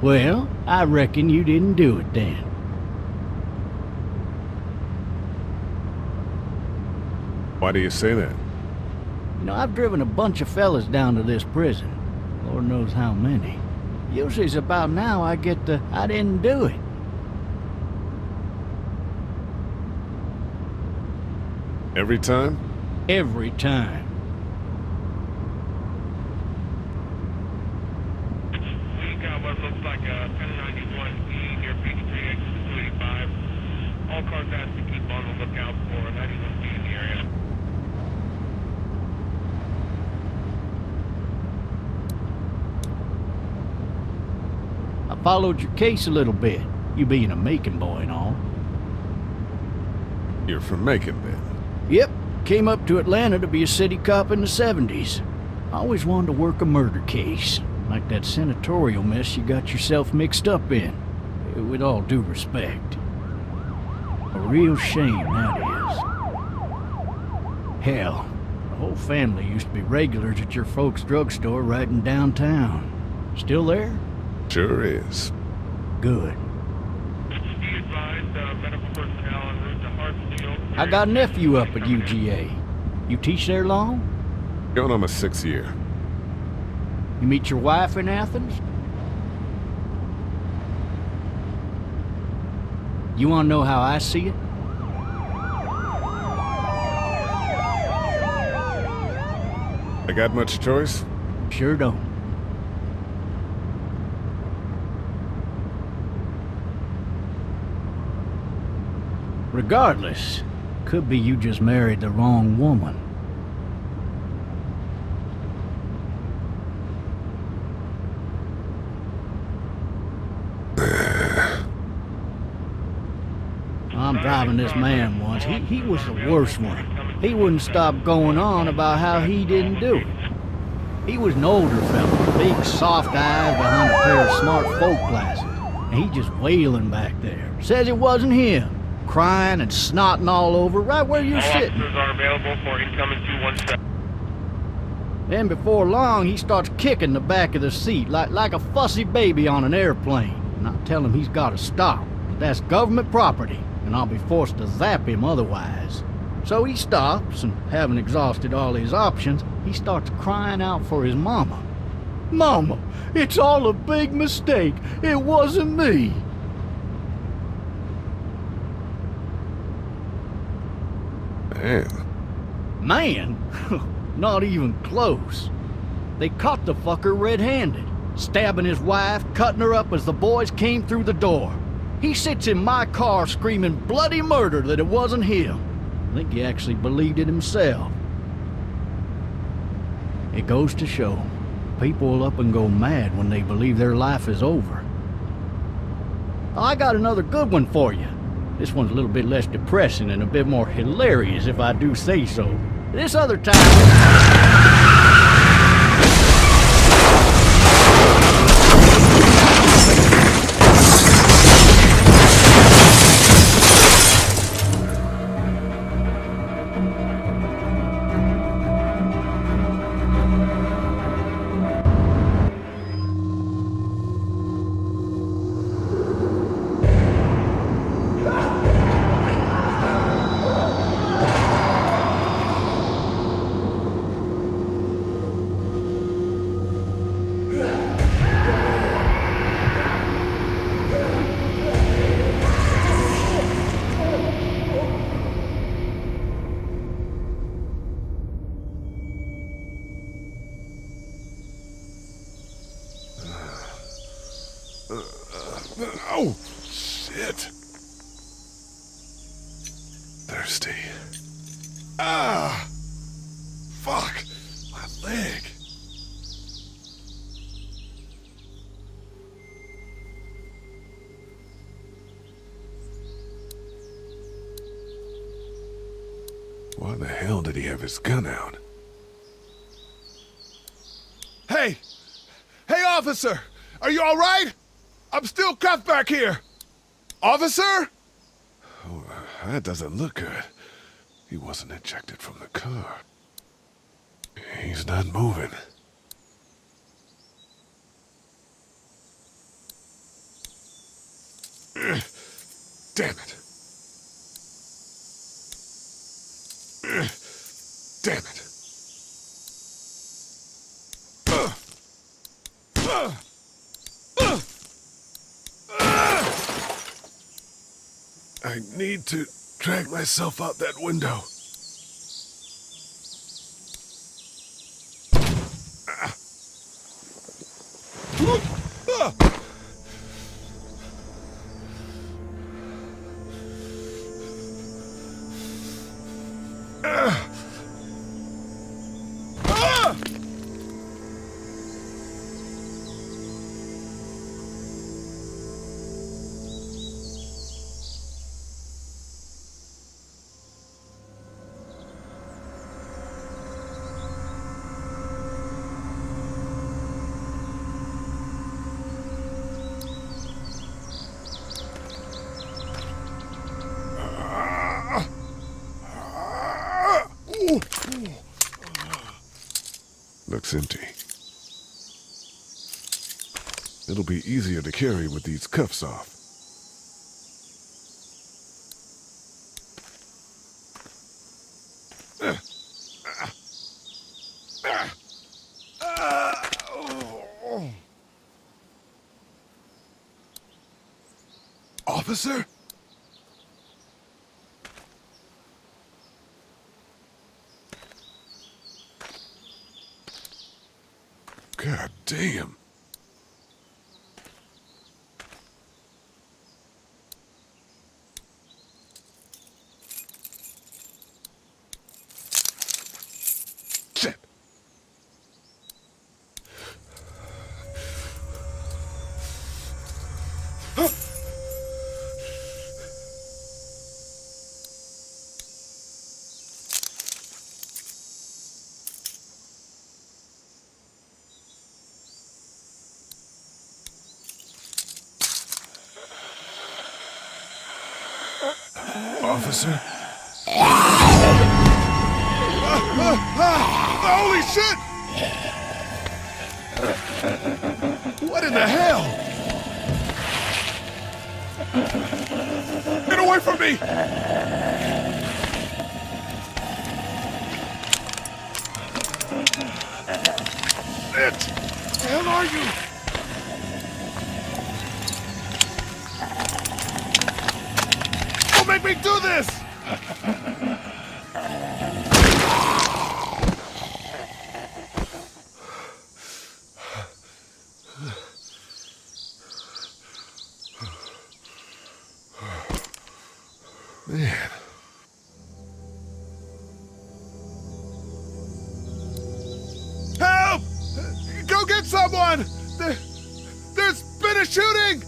Well, I reckon you didn't do it then. Why do you say that? You know, I've driven a bunch of fellas down to this prison. Lord knows how many. Usually it's about now I get the, I didn't do it. Every time? Every time. We got what looks like a 1091E near Peachtree, exit 285. All cars asked to keep on the lookout for 91B in the area. I followed your case a little bit, you being a Macon boy and all. You're from Macon, then? Yep, came up to Atlanta to be a city cop in the 70s. I always wanted to work a murder case, like that senatorial mess you got yourself mixed up in. With all due respect. A real shame, that is. Hell, the whole family used to be regulars at your folks' drugstore right in downtown. Still there? Sure is. Good. Be advised, medical personnel en route to Hartsfield. I got a nephew up at UGA. You teach there long? Going on my 6th year. You meet your wife in Athens? You want to know how I see it? I got much choice? Sure don't. Regardless, could be you just married the wrong woman. I'm driving this man once. He was the worst one. He wouldn't stop going on about how he didn't do it. He was an older fella, big soft eyes behind a pair of smart folk glasses. And he just wailing back there. Says it wasn't him. Crying and snotting all over right where you're sitting. Officers are available for incoming 217. Then before long, he starts kicking the back of the seat like a fussy baby on an airplane. And I tell him he's got to stop. But that's government property, and I'll be forced to zap him otherwise. So he stops, and having exhausted all his options, he starts crying out for his mama. Mama, it's all a big mistake. It wasn't me. Man? Not even close. They caught the fucker red-handed, stabbing his wife, cutting her up as the boys came through the door. He sits in my car screaming bloody murder that it wasn't him. I think he actually believed it himself. It goes to show, people will up and go mad when they believe their life is over. I got another good one for you. This one's a little bit less depressing and a bit more hilarious, if I do say so. This other time... Oh, shit. Thirsty. Ah! Fuck! My leg. Why the hell did he have his gun out? Hey! Hey, officer! Are you all right? I'm still cuffed back here. Officer? Oh, that doesn't look good. He wasn't ejected from the car. He's not moving. Damn it. Damn it. I need to drag myself out that window. Looks empty. It'll be easier to carry with these cuffs off. Officer? God damn. Shit. Officer? Holy shit! What in the hell? Get away from me! Bitch! Where the hell are you? Don't make me do this! Man. Help! Go get someone! There's been a shooting!